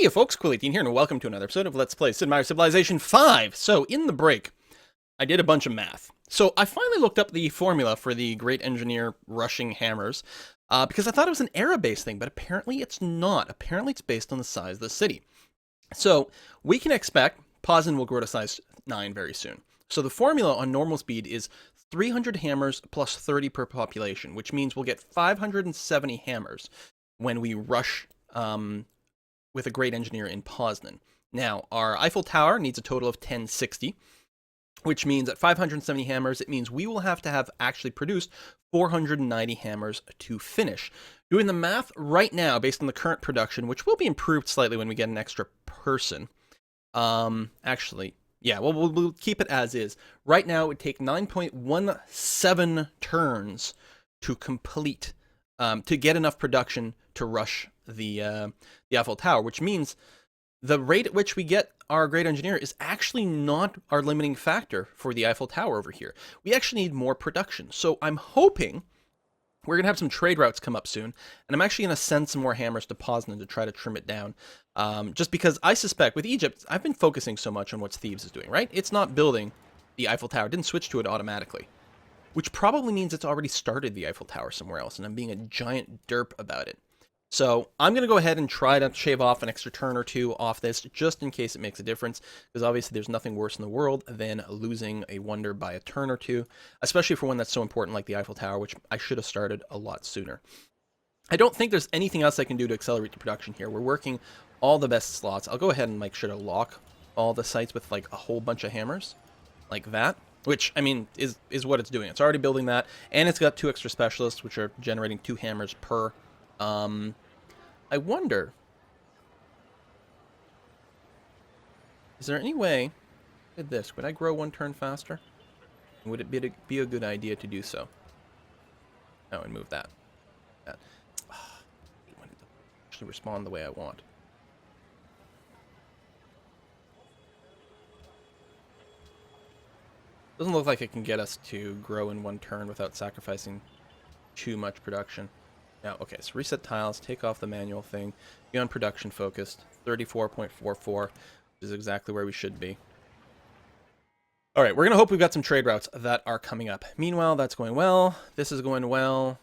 Hey folks, Quilly18 here, and welcome to another episode of Let's Play Sid Meier's Civilization 5. So, in the break, I did a bunch of math. So, I finally looked up the formula for the Great Engineer rushing hammers, because I thought it was an era-based thing, but apparently it's not. Apparently it's based on the size of the city. So, we can expect Poznan will grow to size 9 very soon. So, the formula on normal speed is 300 hammers plus 30 per population, which means we'll get 570 hammers when we rush with a great engineer in Poznan. Now, our Eiffel Tower needs a total of 1060, which means at 570 hammers, it means we will have to have actually produced 490 hammers to finish. Doing the math right now, based on the current production, which will be improved slightly when we get an extra person. Actually, yeah, well, we'll keep it as is. Right now, it would take 9.17 turns to complete, to get enough production to rush the Eiffel Tower, which means the rate at which we get our great engineer is actually not our limiting factor for the Eiffel Tower over here. We actually need more production. So I'm hoping we're going to have some trade routes come up soon, and I'm actually going to send some more hammers to Poznan to try to trim it down. Just because I suspect with Egypt, I've been focusing so much on what Thebes is doing, right? It's not building the Eiffel Tower. It didn't switch to it automatically, which probably means it's already started the Eiffel Tower somewhere else, and I'm being a giant derp about it. So I'm going to go ahead and try to shave off an extra turn or two off this, just in case it makes a difference, because obviously there's nothing worse in the world than losing a wonder by a turn or two, especially for one that's so important like the Eiffel Tower, which I should have started a lot sooner. I don't think there's anything else I can do to accelerate the production here. We're working all the best slots. I'll go ahead and make sure to lock all the sites with like a whole bunch of hammers, like that. Which, I mean, is what it's doing. It's already building that, and it's got 2 extra specialists, which are generating 2 hammers per. I wonder, is there any way, look at this, would I grow 1 turn faster? Would it be a good idea to do so? Oh, and move that. I want it to actually respond the way I want. Doesn't look like it can get us to grow in 1 turn without sacrificing too much production. Now, okay, so reset tiles, take off the manual thing, be on production focused, 34.44, which is exactly where we should be. All right, we're going to hope we've got some trade routes that are coming up. Meanwhile, that's going well. This is going well.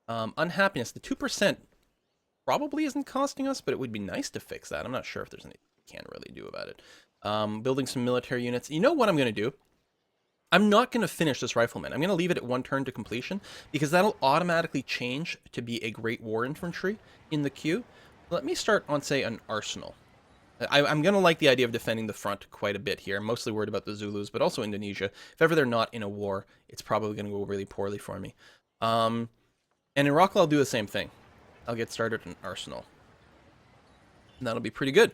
Unhappiness, the 2% probably isn't costing us, but it would be nice to fix that. I'm not sure if there's anything we can really do about it. Building some military units. You know what I'm going to do? I'm not going to finish this rifleman. I'm going to leave it at 1 turn to completion, because that'll automatically change to be a Great War Infantry in the queue. Let me start on, say, an arsenal. I'm going to like the idea of defending the front quite a bit here. I'm mostly worried about the Zulus, but also Indonesia. If ever they're not in a war, it's probably going to go really poorly for me. And in Rockall, I'll do the same thing. I'll get started an arsenal. And that'll be pretty good.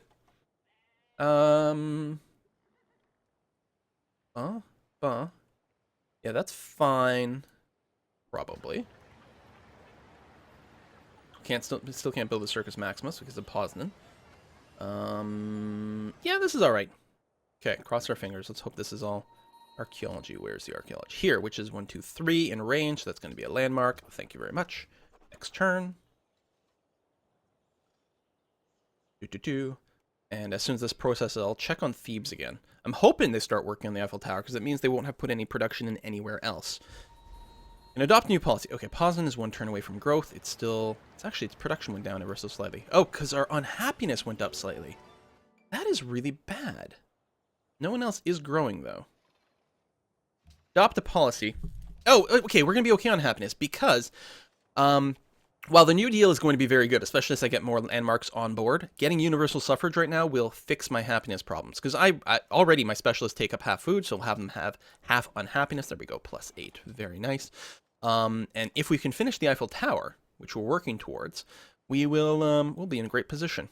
Yeah, that's fine. Probably. Still can't build the Circus Maximus because of Poznan. Yeah, this is alright. Okay, cross our fingers. Let's hope this is all archaeology. Where's the archaeology? Here, which is 1, 2, 3 in range. So that's going to be a landmark. Thank you very much. Next turn. 2, 2, 2. And as soon as this processes, I'll check on Thebes again. I'm hoping they start working on the Eiffel Tower, because it means they won't have put any production in anywhere else. And adopt new policy. Okay, Poznan is 1 turn away from growth. Its production went down ever so slightly. Oh, because our unhappiness went up slightly. That is really bad. No one else is growing, though. Adopt a policy. Oh, okay, we're going to be okay on happiness, because while the New Deal is going to be very good, especially as I get more landmarks on board, getting universal suffrage right now will fix my happiness problems. Because I already, my specialists take up half food, so I'll have them have half unhappiness. There we go, +8. Very nice. And if we can finish the Eiffel Tower, which we're working towards, we will we'll be in a great position.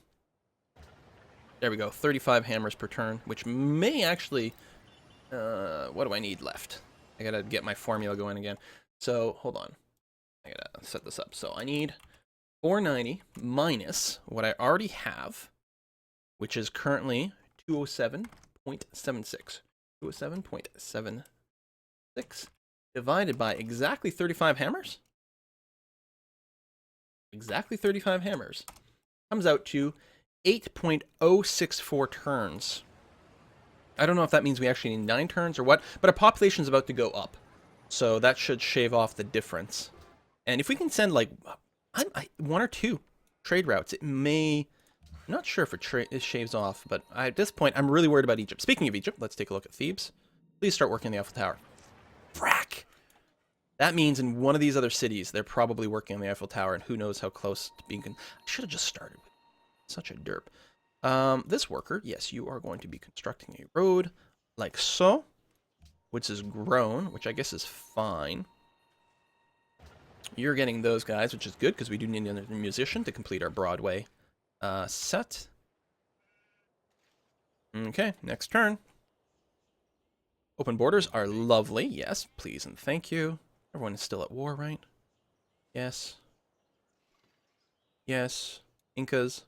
There we go, 35 hammers per turn, which may actually... what do I need left? I gotta get my formula going again. So, hold on. I gotta set this up. So I need 490 minus what I already have, which is currently 207.76. 207.76 divided by exactly 35 hammers. Exactly 35 hammers comes out to 8.064 turns. I don't know if that means we actually need 9 turns or what, but our population is about to go up. So that should shave off the difference. And if we can send, like, 1 or 2 trade routes, it may... I'm not sure if it shaves off, but at this point, I'm really worried about Egypt. Speaking of Egypt, let's take a look at Thebes. Please start working on the Eiffel Tower. Frack! That means in one of these other cities, they're probably working on the Eiffel Tower, and who knows how close to being... I should have just started with such a derp. This worker, yes, you are going to be constructing a road like so, which is grown, which I guess is fine. You're getting those guys, which is good, because we do need another musician to complete our Broadway set. Okay, next turn. Open borders are lovely. Yes, please and thank you. Everyone is still at war, right? Yes. Yes. Incas.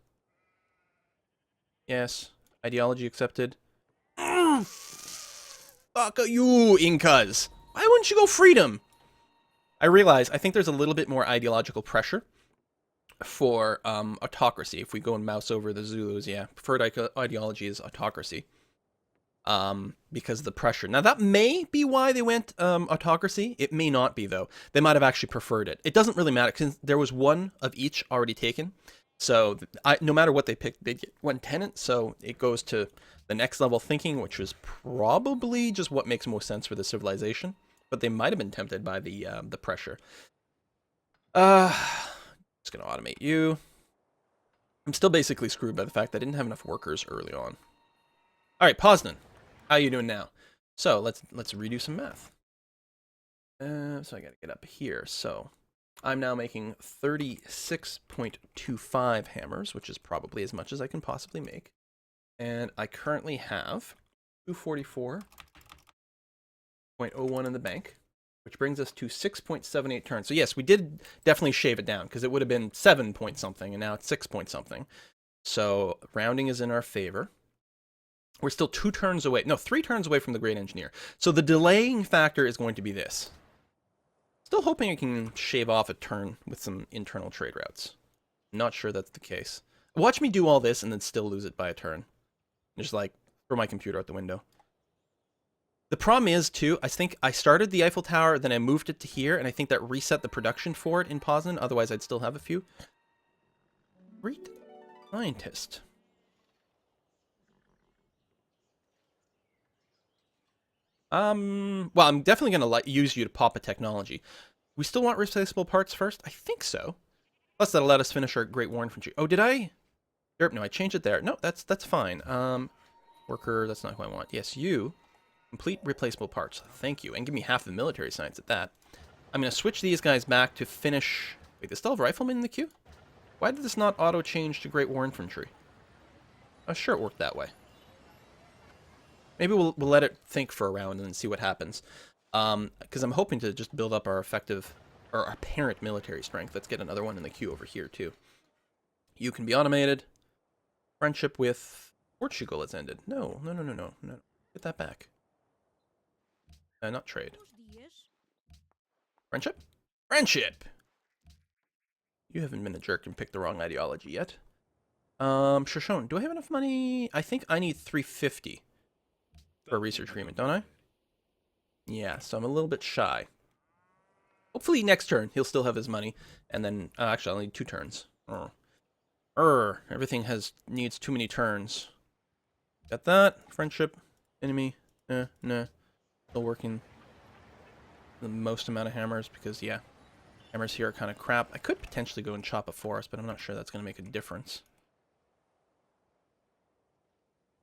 Yes. Ideology accepted. Fuck you, Incas! Why wouldn't you go freedom? I realize, I think there's a little bit more ideological pressure for autocracy. If we go and mouse over the Zulus, yeah. Preferred ideology is autocracy. Because of the pressure. Now, that may be why they went autocracy. It may not be, though. They might have actually preferred it. It doesn't really matter, because there was one of each already taken. So, no matter what they picked, they'd get one tenant, so it goes to the next level thinking, which was probably just what makes most sense for the civilization. But they might have been tempted by the pressure. Just gonna automate you. I'm still basically screwed by the fact that I didn't have enough workers early on. Alright, Poznan. How you doing now? So, let's redo some math. So I gotta get up here. So, I'm now making 36.25 hammers, which is probably as much as I can possibly make. And I currently have 244.01 in the bank, which brings us to 6.78 turns. So yes, we did definitely shave it down, because it would have been 7 point something, and now it's 6 point something. So rounding is in our favor. We're still 2 turns away. No, 3 turns away from the Great Engineer. So the delaying factor is going to be this. Still hoping I can shave off a turn with some internal trade routes. Not sure that's the case. Watch me do all this and then still lose it by a turn. Just like throw my computer out the window. The problem is, too, I think I started the Eiffel Tower, then I moved it to here, and I think that reset the production for it in Poznan. Otherwise, I'd still have a few. Great scientist. Well, I'm definitely going to use you to pop a technology. We still want replaceable parts first? I think so. Plus, that'll let us finish our Great War Infantry. Oh, did I? Derp, no, I changed it there. No, that's fine. Worker, that's not who I want. Yes, you. Complete replaceable parts. Thank you. And give me half the military science at that. I'm going to switch these guys back to finish... Wait, they still have riflemen in the queue? Why did this not auto-change to Great War Infantry? Oh, sure it worked that way. Maybe we'll let it think for a round and see what happens. Because I'm hoping to just build up our effective... or our apparent military strength. Let's get another one in the queue over here, too. You can be automated. Friendship with Portugal has ended. No. Get that back. Not trade. Friendship? Friendship! You haven't been a jerk and picked the wrong ideology yet. Shoshone, do I have enough money? I think I need 350 for a research agreement, don't I? Yeah, so I'm a little bit shy. Hopefully next turn he'll still have his money, and then actually I'll need 2 turns. Everything needs too many turns. Got that. Friendship. Enemy. Nah. Still working the most amount of hammers because, yeah, hammers here are kind of crap. I could potentially go and chop a forest, but I'm not sure that's going to make a difference.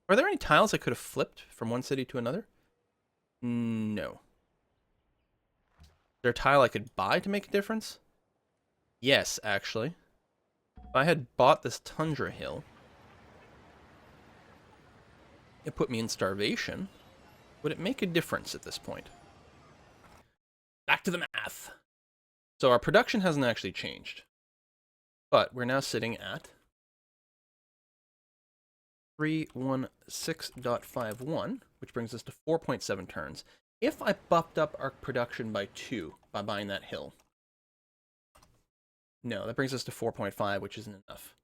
Are there any tiles I could have flipped from one city to another? No. Is there a tile I could buy to make a difference? Yes, actually. If I had bought this Tundra Hill, it put me in starvation. Would it make a difference at this point? Back to the math. So our production hasn't actually changed. But we're now sitting at 316.51, which brings us to 4.7 turns. If I buffed up our production by 2 by buying that hill. No, that brings us to 4.5, which isn't enough.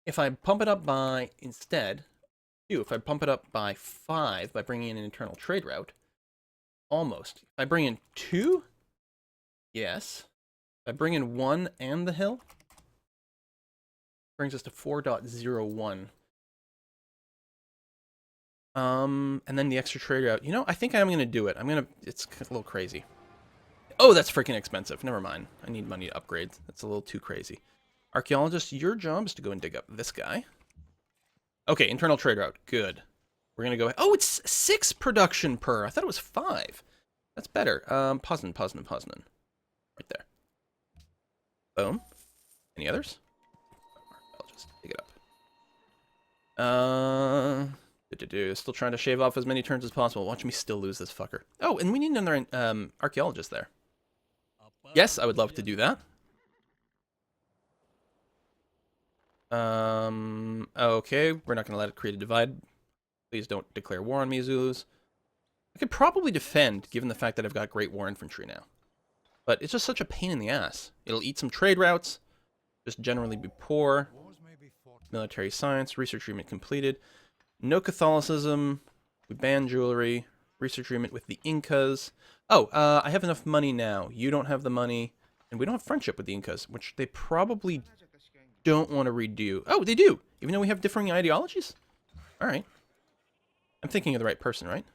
If I pump it up by, instead, if I pump it up by 5 by bringing in an internal trade route, almost. If I bring in 2, yes. If I bring in 1 and the hill, brings us to 4.01. And then the extra trade route. You know, I think I'm going to do it. It's a little crazy. Oh, that's freaking expensive. Never mind. I need money to upgrade. That's a little too crazy. Archaeologist, your job is to go and dig up this guy. Okay, internal trade route. Good. We're going to go... Oh, it's 6 production per. I thought it was 5. That's better. Poznan. Right there. Boom. Any others? I'll just dig it up. Still trying to shave off as many turns as possible. Watch me still lose this fucker. Oh, and we need another archaeologist there. Yes, I would love to do that. Okay, we're not going to let it create a divide. Please don't declare war on me, Zulus. I could probably defend, given the fact that I've got great war infantry now. But it's just such a pain in the ass. It'll eat some trade routes, just generally be poor. Military science, research agreement completed. No Catholicism. We ban jewelry. Research agreement with the Incas. Oh, I have enough money now. You don't have the money. And we don't have friendship with the Incas, which they probably don't want to redo. Oh, they do! Even though we have differing ideologies? Alright. I'm thinking of the right person, right?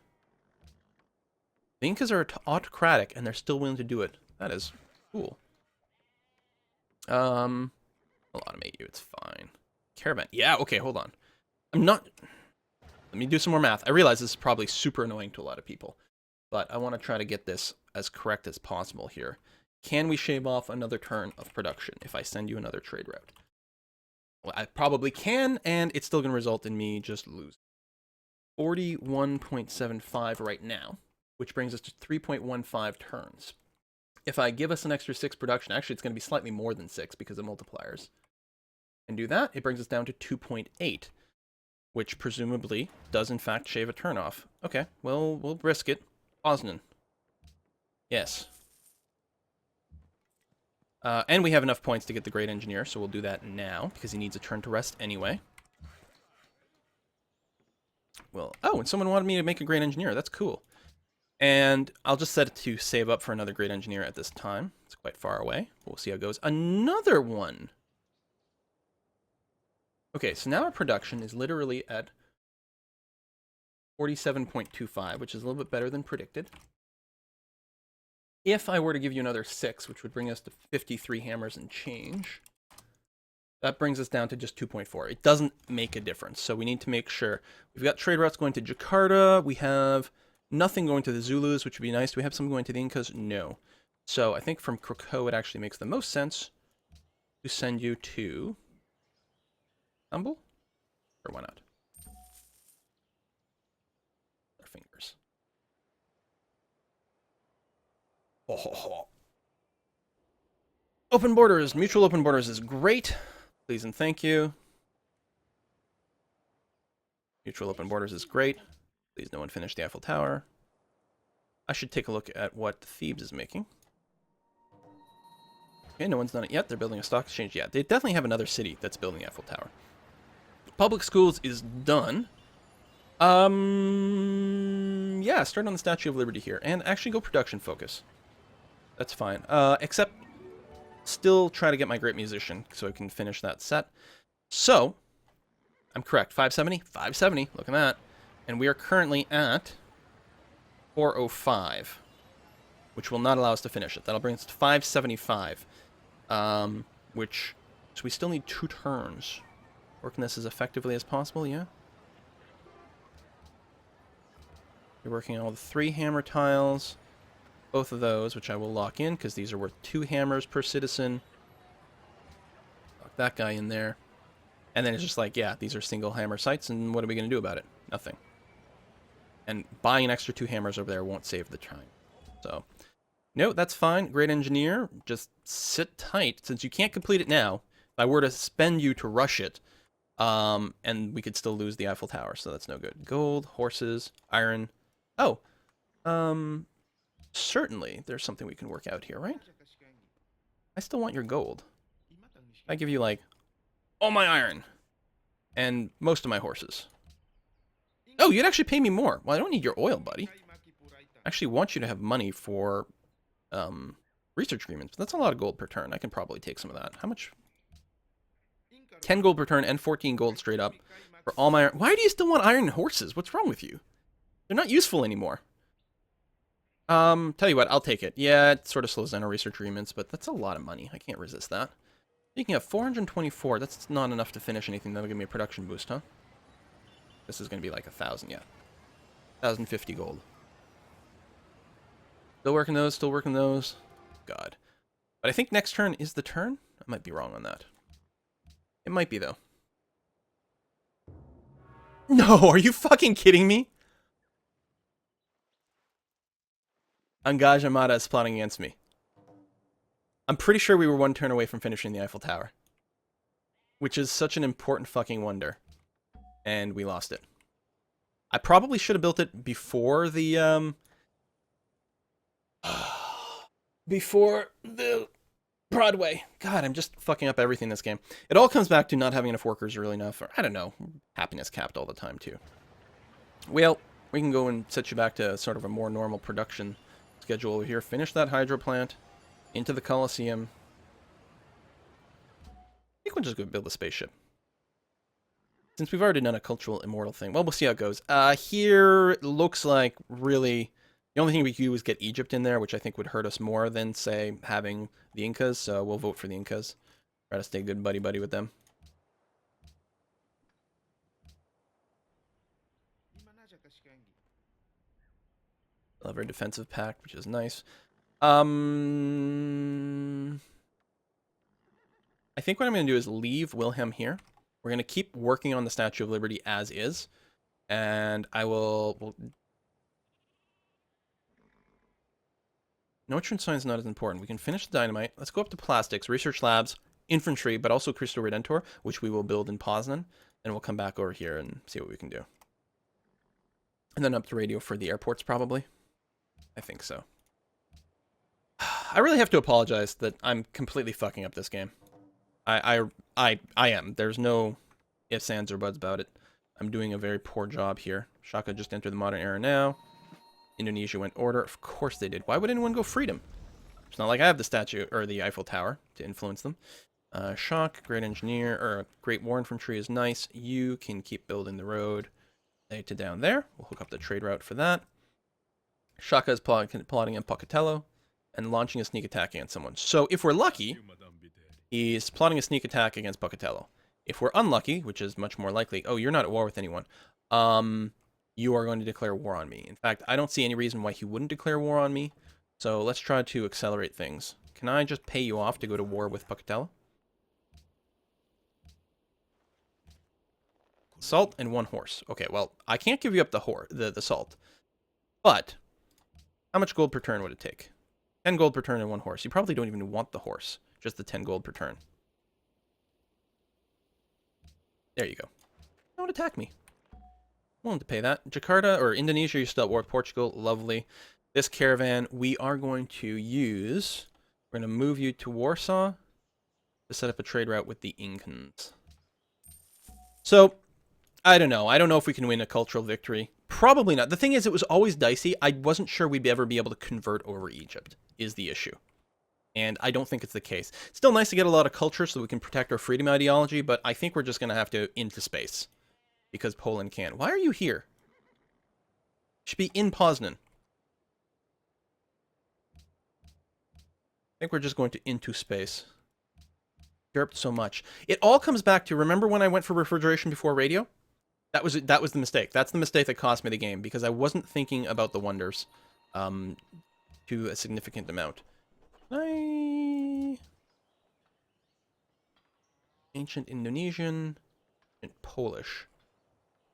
The Incas are autocratic, and they're still willing to do it. That is cool. I'll automate you. It's fine. Caravan. Yeah, okay, hold on. I'm not... Let me do some more math. I realize this is probably super annoying to a lot of people, but I want to try to get this as correct as possible here. Can we shave off another turn of production if I send you another trade route? Well, I probably can, and it's still going to result in me just losing. 41.75 right now, which brings us to 3.15 turns. If I give us an extra 6 production, actually it's going to be slightly more than 6 because of multipliers. And do that, it brings us down to 2.8. Which presumably does in fact shave a turn off. Okay, well, we'll risk it. Poznan. Yes. And we have enough points to get the Great Engineer, so we'll do that now, because he needs a turn to rest anyway. Well, oh, and someone wanted me to make a Great Engineer. That's cool. And I'll just set it to save up for another Great Engineer at this time. It's quite far away. We'll see how it goes. Another one! Okay, so now our production is literally at 47.25, which is a little bit better than predicted. If I were to give you another 6, which would bring us to 53 hammers and change, that brings us down to just 2.4. It doesn't make a difference, so we need to make sure. We've got trade routes going to Jakarta. We have nothing going to the Zulus, which would be nice. Do we have some going to the Incas? No. So I think from Krakow, it actually makes the most sense to send you to Istanbul? Or why not? Our fingers. Oh. Open borders. Mutual open borders is great. Please and thank you. Mutual open borders is great. Please no one finish the Eiffel Tower. I should take a look at what Thebes is making. Okay, no one's done it yet. They're building a stock exchange. Yeah, they definitely have another city that's building the Eiffel Tower. Public schools is done. Yeah, start on the Statue of Liberty here. And actually go production focus. That's fine. Except, still try to get my great musician so I can finish that set. So, I'm correct. 570? 570. Look at that. And we are currently at 405. Which will not allow us to finish it. That'll bring us to 575. So we still need 2 turns. Working this as effectively as possible, yeah? You're working on all the 3 hammer tiles. Both of those, which I will lock in, because these are worth 2 hammers per citizen. Lock that guy in there. And then it's just like, yeah, these are single hammer sites, and what are we going to do about it? Nothing. And buying an extra 2 hammers over there won't save the time. So, no, that's fine. Great Engineer, just sit tight. Since you can't complete it now, if I were to spend you to rush it, and we could still lose the Eiffel Tower, so that's no good. Gold, horses, iron. Oh, certainly there's something we can work out here, right? I still want your gold. I give you, like, all my iron. And most of my horses. Oh, you'd actually pay me more. Well, I don't need your oil, buddy. I actually want you to have money for research agreements. That's a lot of gold per turn. I can probably take some of that. How much? 10 gold per turn and 14 gold straight up for all my... Why do you still want iron horses? What's wrong with you? They're not useful anymore. Tell you what, I'll take it. Yeah, it sort of slows down our research agreements, but that's a lot of money. I can't resist that. You can have 424. That's not enough to finish anything. That'll give me a production boost, huh? This is going to be like 1,000, yeah. 1,050 gold. Still working those, still working those. God. But I think next turn is the turn? I might be wrong on that. It might be, though. No, are you fucking kidding me? Angaj Amada is plotting against me. I'm pretty sure we were one turn away from finishing the Eiffel Tower. Which is such an important fucking wonder. And we lost it. I probably should have built it before the, before the Broadway. God, I'm just fucking up everything in this game. It all comes back to not having enough workers early enough, or I don't know, happiness capped all the time too. Well, we can go and set you back to sort of a more normal production schedule over here. Finish that hydro plant, into the Colosseum. I think we'll just go build a spaceship. Since we've already done a cultural immortal thing, well, we'll see how it goes. Here, it looks like really... The only thing we could do is get Egypt in there, which I think would hurt us more than, say, having the Incas. So we'll vote for the Incas. Try to stay good buddy-buddy with them. They'll have our defensive pact, which is nice. I think what I'm going to do is leave Wilhelm here. We're going to keep working on the Statue of Liberty as is. And I will... Notrun Sign's not as important. We can finish the dynamite. Let's go up to plastics, research labs, infantry, but also Cristo Redentor, which we will build in Poznan. And we'll come back over here and see what we can do. And then up to radio for the airports, probably. I think so. I really have to apologize that I'm completely fucking up this game. I am. There's no ifs, ands, or buts about it. I'm doing a very poor job here. Shaka just entered the modern era now. Indonesia went order. Of course they did. Why would anyone go freedom? It's not like I have the statue or the Eiffel Tower to influence them. Shock, great engineer, or great war infantry is nice. You can keep building the road to down there. We'll hook up the trade route for that. Shaka is plotting in Pocatello and launching a sneak attack against someone. So if we're lucky, he's plotting a sneak attack against Pocatello. If we're unlucky, which is much more likely, oh, you're not at war with anyone. You are going to declare war on me. In fact, I don't see any reason why he wouldn't declare war on me. So let's try to accelerate things. Can I just pay you off to go to war with Pocatello? Salt and 1 horse. Okay, well, I can't give you up the salt. But how much gold per turn would it take? 10 gold per turn and 1 horse. You probably don't even want the horse. Just the 10 gold per turn. There you go. Don't attack me. Willing to pay that. Jakarta, or Indonesia, you're still at war with Portugal. Lovely. This caravan, we are going to use... We're going to move you to Warsaw to set up a trade route with the Incans. So, I don't know. I don't know if we can win a cultural victory. Probably not. The thing is, it was always dicey. I wasn't sure we'd ever be able to convert over Egypt, is the issue. And I don't think it's the case. Still nice to get a lot of culture so we can protect our freedom ideology, but I think we're just going to have to into space. Because Poland can. Why are you here? You should be in Poznan. I think we're just going to into space. Derped so much. It all comes back to, remember when I went for refrigeration before radio? That was the mistake. That's the mistake that cost me the game, because I wasn't thinking about the wonders to a significant amount. Ancient Indonesian and Polish.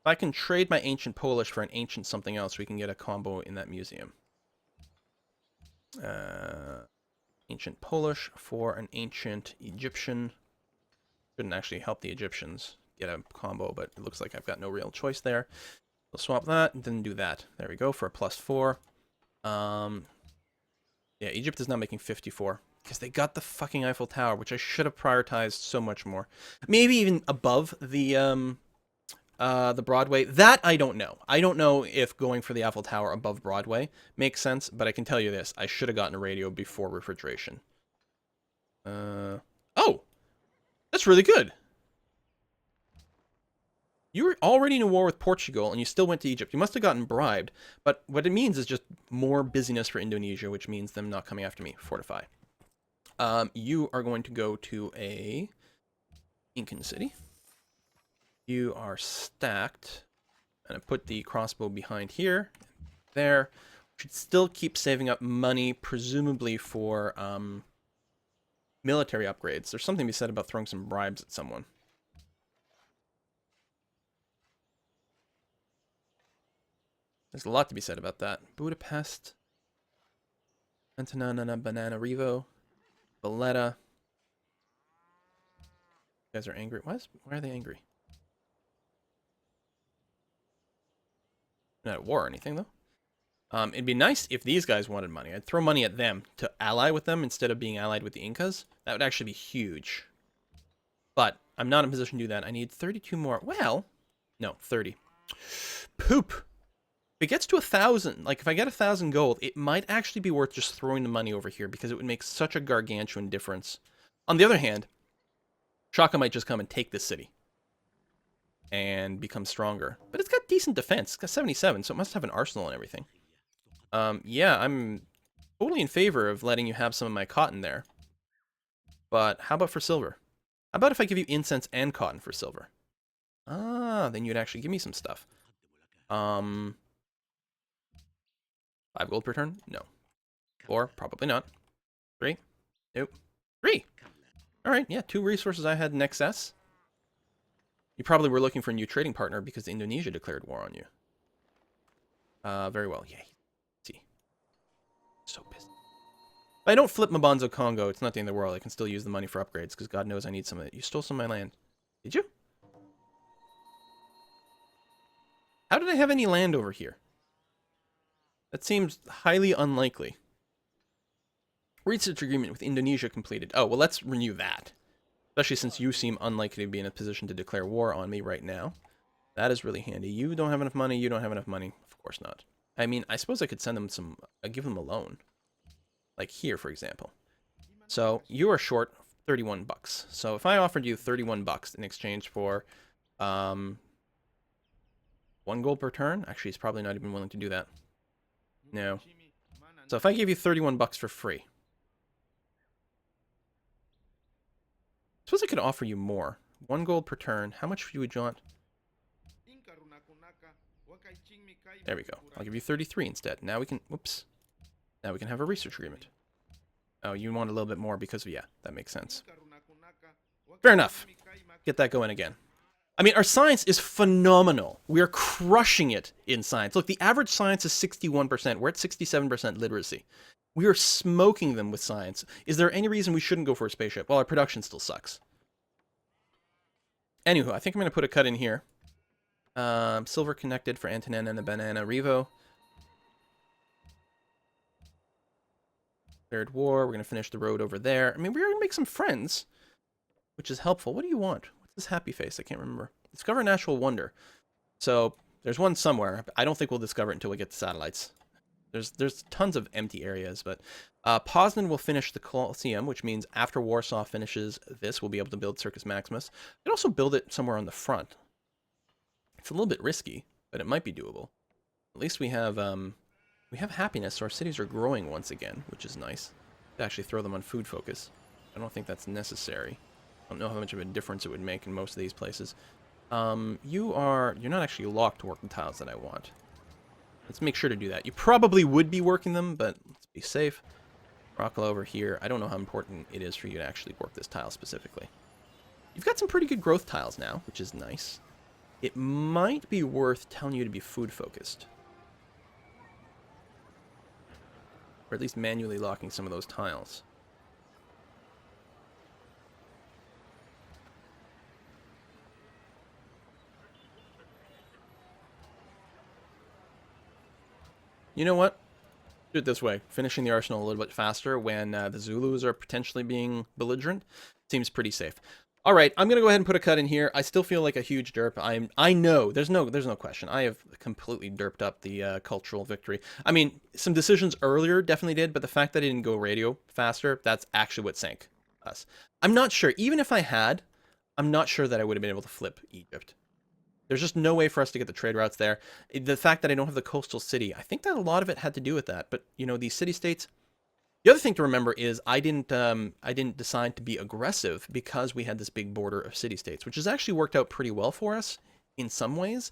If I can trade my ancient Polish for an ancient something else, we can get a combo in that museum. Ancient Polish for an ancient Egyptian. Shouldn't actually help the Egyptians get a combo, but it looks like I've got no real choice there. We'll swap that and then do that. There we go for a +4. Yeah, Egypt is now making 54 because they got the fucking Eiffel Tower, which I should have prioritized so much more. Maybe even above the the Broadway. That I don't know. I don't know if going for the Eiffel Tower above Broadway makes sense, but I can tell you this. I should have gotten a radio before refrigeration. Oh! That's really good! You were already in a war with Portugal, and you still went to Egypt. You must have gotten bribed, but what it means is just more busyness for Indonesia, which means them not coming after me. Fortify. You are going to go to a Incan city. You are stacked. And I put the crossbow behind here. There. Should still keep saving up money, presumably for military upgrades. There's something to be said about throwing some bribes at someone. There's a lot to be said about that. Budapest. Antanana, Banana Revo. Valletta. You guys are angry. Why are they angry? Not at war or anything, though. It'd be nice if these guys wanted money. I'd throw money at them to ally with them instead of being allied with the Incas. That would actually be huge. But I'm not in a position to do that. I need 32 more. Well, no, 30. Poop. If it gets to 1,000, like if I get 1,000 gold, it might actually be worth just throwing the money over here because it would make such a gargantuan difference. On the other hand, Shaka might just come and take this city and become stronger. But it's got decent defense. It's got 77, so it must have an arsenal and everything. Yeah, I'm totally in favor of letting you have some of my cotton there. But how about for silver? How about if I give you incense and cotton for silver? Ah, then you'd actually give me some stuff. 5 gold per turn? No. 4? Probably not. 3? Nope. 3! Alright, yeah, 2 resources I had in excess. You probably were looking for a new trading partner because Indonesia declared war on you. Very well. Yay. See. So pissed. If I don't flip Mabanzo Congo, it's not the end of the world. I can still use the money for upgrades because God knows I need some of it. You stole some of my land. Did you? How did I have any land over here? That seems highly unlikely. Research agreement with Indonesia completed. Oh, well, let's renew that. Especially since you seem unlikely to be in a position to declare war on me right now. That is really handy. You don't have enough money. You don't have enough money. Of course not. I mean, I suppose I could send them some... give them a loan. Like here, for example. So, you are short 31 bucks. So, if I offered you 31 bucks in exchange for... 1 gold per turn? Actually, he's probably not even willing to do that. No. So, if I gave you 31 bucks for free... I suppose I could offer you more. 1 gold per turn. How much would you want? There we go. I'll give you 33 instead. Now we can... Whoops. Now we can have a research agreement. Oh, you want a little bit more because of... Yeah, that makes sense. Fair enough. Get that going again. I mean, our science is phenomenal. We are crushing it in science. Look, the average science is 61%. We're at 67% literacy. We are smoking them with science. Is there any reason we shouldn't go for a spaceship? Well, our production still sucks. Anywho, I think I'm going to put a cut in here. Silver connected for Antonina and the Banana Revo. Third war. We're going to finish the road over there. I mean, we're going to make some friends, which is helpful. What do you want? What's this happy face? I can't remember. Discover natural wonder. So, there's one somewhere. I don't think we'll discover it until we get the satellites. There's tons of empty areas, but Poznan will finish the Colosseum, which means after Warsaw finishes this, we'll be able to build Circus Maximus. We can also build it somewhere on the front. It's a little bit risky, but it might be doable. At least we have happiness, so our cities are growing once again, which is nice. To actually throw them on food focus. I don't think that's necessary. I don't know how much of a difference it would make in most of these places. You're not actually locked to work the tiles that I want. Let's make sure to do that. You probably would be working them, but let's be safe. Rockle over here. I don't know how important it is for you to actually work this tile specifically. You've got some pretty good growth tiles now, which is nice. It might be worth telling you to be food focused. Or at least manually locking some of those tiles. You know what? Do it this way. Finishing the arsenal a little bit faster when the Zulus are potentially being belligerent seems pretty safe. All right, I'm gonna go ahead and put a cut in here. I still feel like a huge derp. I know there's no question. I have completely derped up the cultural victory. I mean, some decisions earlier definitely did, but the fact that I didn't go radio faster, that's actually what sank us. I'm not sure. Even if I had, I'm not sure that I would have been able to flip Egypt. There's just no way for us to get the trade routes there. The fact that I don't have the coastal city, I think that a lot of it had to do with that. But you know, these city states. The other thing to remember is I didn't decide to be aggressive because we had this big border of city states, which has actually worked out pretty well for us in some ways.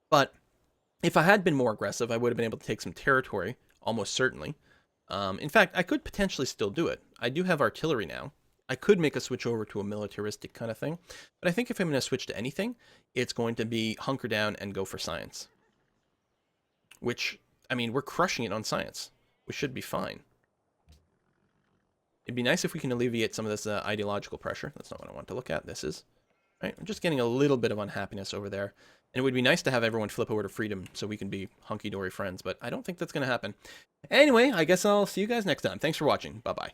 But if I had been more aggressive, I would have been able to take some territory, almost certainly. In fact, I could potentially still do it. I do have artillery now. I could make a switch over to a militaristic kind of thing. But I think if I'm going to switch to anything, it's going to be hunker down and go for science. Which, I mean, we're crushing it on science. We should be fine. It'd be nice if we can alleviate some of this ideological pressure. That's not what I want to look at. This is. Right? I'm just getting a little bit of unhappiness over there. And it would be nice to have everyone flip over to freedom so we can be hunky-dory friends, but I don't think that's going to happen. Anyway, I guess I'll see you guys next time. Thanks for watching. Bye-bye.